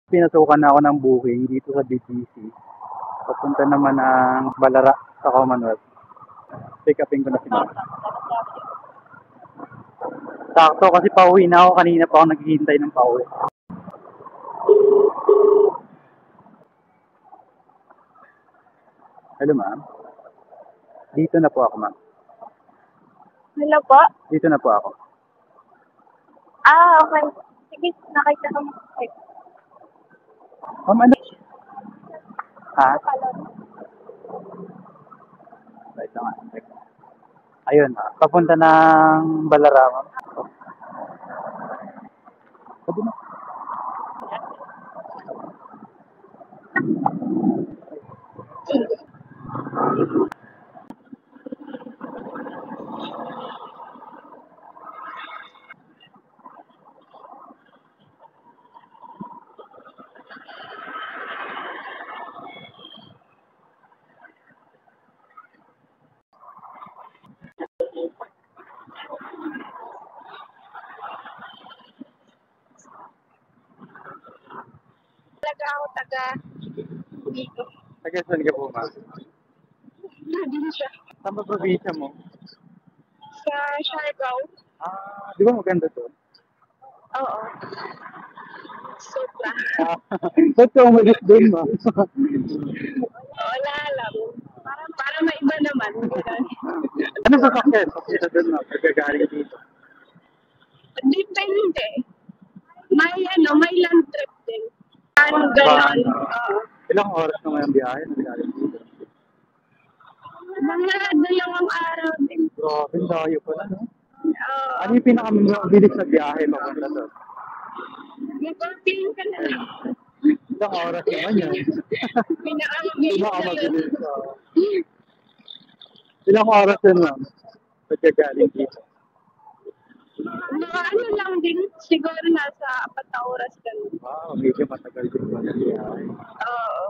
Pinasukan na ako ng booking dito sa BTC. Papunta naman ng Balara sa Commonwealth. Pick upin ko na si Ma'am. Sakto kasi pauwi na ako. Kanina pa ako naghihintay ng pauwi. Hello, Ma'am. Dito na po ako, Ma'am. Hello po? Dito na po ako. Okay. Sige, nakita ko mo. Ma'am, ano? Ha? Wait lang nga. Ayun, papunta ng Balara, Ma'am. Pwede na. Talaga ako taga dito. Taga saan ka po, Ma'am? Nandun siya. Saan ba probinsya mo? Sa Siargao. Di ba maganda to? Oo. Sobra. Ba't ka umalis doon, Ma'am? Wala lang. Para maiba naman. Ano sa success? Pakita doon, Ma'am. Nagagaling dito. Depende. May land trip din. Ano gano'n? Ilang oras naman ang biyahe? Nagagaling dito. Mga 2 araw din. Grabe, layo pala, no? Ano yung pinakamabilis na biyahe papunta doon? Mag-camping ka na lang. Ilang oras naman yan? Pinakamabilis. Ilang oras yun, Ma'am? Nagagaling dito. Mga ano lang din, siguro nasa 4 na oras ka na. Wow, medyo matagal din ba na biyahe? Oo.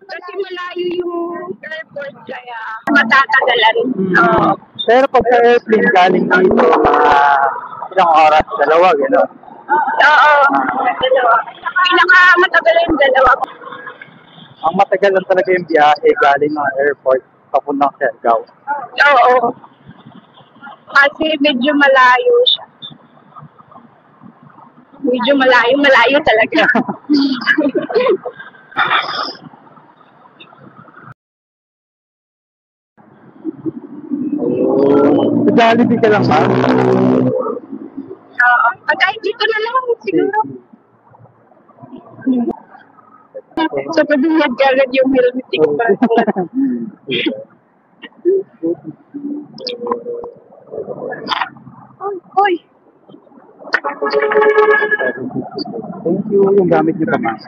Kasi malayo yung airport, kaya matatagalan. Oo. Pero pag sa airplane galing dito, ilang oras? 2, gano'n? Oo. 2. Pinakamatagal yung 2. Ang matagal lang talaga yung biyahe galing ng airport papuntang Siargao. Oo. Kasi medyo malayo siya. Medyo malayo talaga. Sa Jollibee ka lang, Ma'am? Oo. Kahit dito na lang, siguro. Sa pagdunod ka agad yung helmet ko pa. Hoy! Thank you. Yung gamit niyo pa, Ma'am.